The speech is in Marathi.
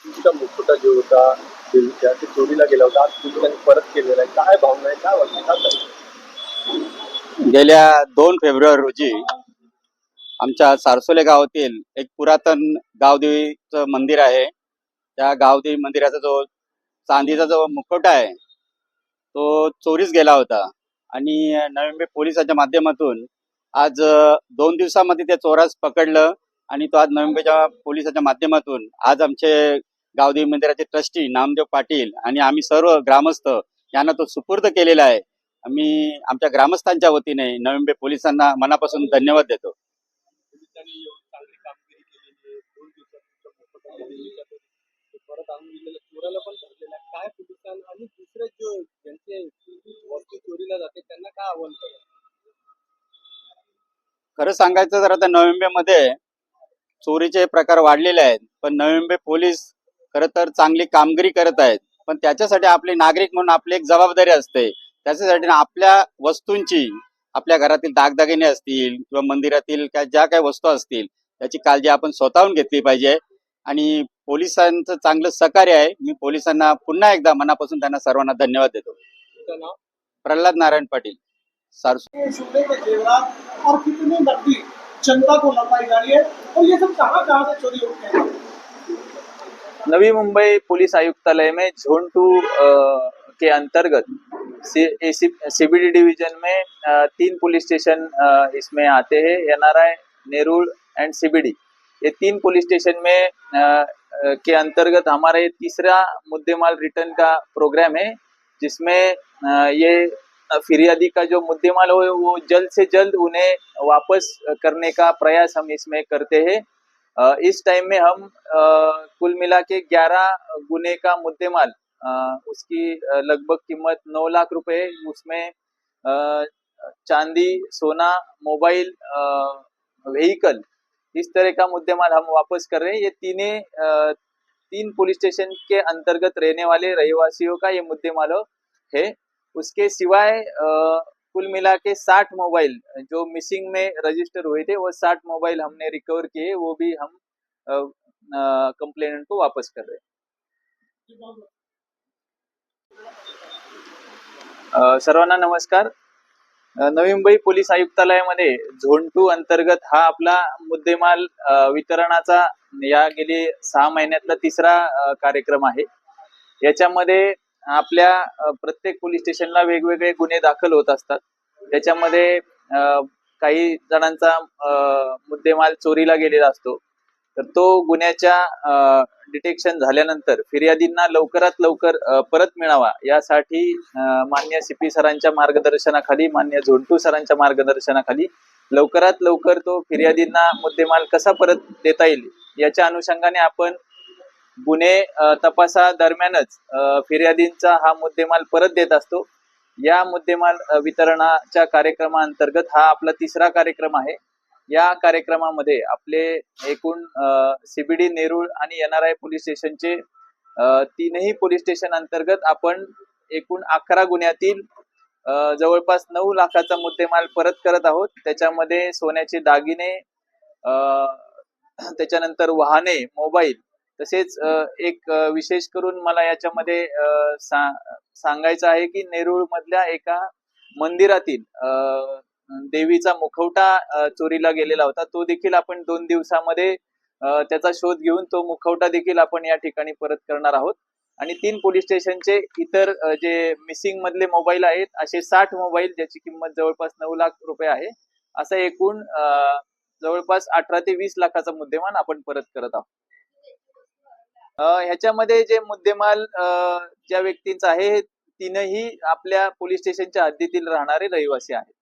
तुमचा मुकुटा जो होता देवीच्या ते चोरीला गेला होता, आज तुम्ही त्यांनी परत केलेला आहे. काय भावना आहे, काय वाटतं, काय सांगता? गेल्या 2 फेब्रुवारी रोजी आमच्या सारसोले गावातील एक पुरातन गावदेवीचं मंदिर आहे. त्या गावदेवी मंदिराचा जो चांदीचा जो मुखवटा आहे तो चोरीस गेला होता आणि नवी मुंबई पोलिसांच्या माध्यमातून आज 2 दिवसामध्ये त्या चोरास पकडलं आणि तो आज नवी मुंबईच्या पोलिसांच्या माध्यमातून आज आमचे गावदेवी मंदिराचे ट्रस्टी नामदेव पाटील आणि आम्ही सर्व ग्रामस्थ यांना तो सुपूर्द केलेला आहे. आम्ही आमच्या ग्रामस्थांच्या वतीने नवी मुंबई पोलिसांना मनापासून धन्यवाद देतो. पोलिसांनी चांगली कामगिरी केलेली आहे. 2 दिवसात तुमचा मुकुटा देवीच्या ते परत आणून दिलेलं, चोराला पण धरलेलं आहे. काय पोलिसांना आणि दुसरे जो ज्यांचे वस्तू चोरीला जाते त्यांना काय आव्हान करेल? खरं सांगायचं तर आता नवी मुंबईमध्ये चोरीचे प्रकार वाढलेले आहेत, पण नवी मुंबई पोलीस खरं तर चांगली कामगिरी करत आहेत. पण त्याच्यासाठी आपले नागरिक म्हणून आपली एक जबाबदारी असते. त्याच्यासाठी आपल्या वस्तूंची, आपल्या घरातील दागदागिने असतील किंवा मंदिरातील ज्या काही वस्तू असतील त्याची काळजी आपण स्वतःहून घेतली पाहिजे. आणि पोलिसांचं चांगलं सहकार्य आहे. मी पोलिसांना पुन्हा एकदा मनापासून त्यांना सर्वांना धन्यवाद देतो. तुमचं नाव? प्रल्हाद नारायण पाटील, सारसू. सोने के जेवरात और कितनी नकदी जनता को लौटाई जा रही है और ये सब कहाँ से चोरी होते हैं? नवी मुंबई पुलिस आयुक्तालय में जोन 2 के अंतर्गत सीबीडी डिवीजन में 3 पुलिस स्टेशन इसमें आते हैं, एनआरआई, नेरुल एंड सीबीडी। ये 3 पुलिस स्टेशन में के अंतर्गत हमारा ये तीसरा मुद्देमाल रिटर्न का प्रोग्राम है, जिसमें ये फिरियादी का जो मुद्देमाल हो वो जल्द से जल्द उन्हें वापस करने का प्रयास हम इसमें करते हैं। इस टाइम में हम कुल मिला के 11 गुने का मुद्देमाल, उसकी लगभग कीमत 9 लाख रुपए, उसमें चांदी, सोना, मोबाइल, व्हीकल, इस तरह का मुद्देमाल हम वापस कर रहे हैं। ये 3 पुलिस स्टेशन के अंतर्गत रहने वाले रहवासियों का ये मुद्देमाल है। उसके सिवाय कुल मिला के 60 मोबाइल जो मिसिंग में रजिस्टर हुए थे, वो 60 मोबाइल हमने रिकवर किए, वो भी हम कंप्लेनेंट को वापस कर रहे हैं। सर्वांना नमस्कार। नवी मुंबई पोलीस आयुक्तालयामध्ये झोन 2 अंतर्गत हा आपला मुद्देमाल वितरणाचा या गेली 6 महिन्यातला तिसरा कार्यक्रम आहे। याच्यामध्ये आपल्या प्रत्येक पोलीस स्टेशनला वेगवेगळे गुन्हे दाखल होत असतात। त्याच्यामध्ये काही जणांचा मुद्देमाल चोरीला गेलेला असतो, तर तो गुन्ह्याच्या डिटेक्शन झाल्यानंतर फिर्यादींना लवकरात लवकर परत मिळावा यासाठी मान्य सीपी सरांच्या मार्गदर्शनाखाली, मान्य झोन 2 सरांच्या मार्गदर्शनाखाली लवकरात लवकर तो फिर्यादींना मुद्देमाल कसा परत देता येईल याच्या अनुषंगाने आपण गुन्हे तपासा दरम्यानच फिर्यादींचा हा मुद्देमाल परत देत असतो। या मुद्देमाल वितरणाच्या कार्यक्रमाअंतर्गत हा आपला तिसरा कार्यक्रम आहे। या कार्यक्रमामध्ये आपले एकूण सीबीडी, नेरुळ आणि एनआरआय पोलीस स्टेशनचे 3ही पोलीस स्टेशन अंतर्गत आपण एकूण 11 गुन्ह्यातील जवळपास 9 लाखाचा मुद्देमाल परत करत आहोत। त्याच्यामध्ये सोन्याचे दागिने, त्याच्यानंतर वाहने, मोबाईल, तसेच एक विशेष करून मला याच्यामध्ये सांगायचं आहे की नेरुळ मधल्या एका मंदिरातील देवीचा मुखवटा चोरीला गेलेला होता। तो देखील आपण 2 दिवसामध्ये त्याचा शोध घेऊन तो मुखवटा देखील आपण या ठिकाणी परत करणार आहोत। आणि 3 पोलीस स्टेशनचे इतर जे मिसिंग मधले मोबाईल आहेत, असे 60 मोबाईल ज्याची किंमत जवळपास 9 लाख रुपये आहे, असा एकूण जवळपास 18 ते 20 लाखाचा मुद्देमाल आपण परत करत आहोत। ह्याच्यामध्ये जे मुद्देमाल ज्या व्यक्तींचा आहे, 3ही आपल्या पोलीस स्टेशनच्या हद्दीतील राहणारे रहिवासी आहेत।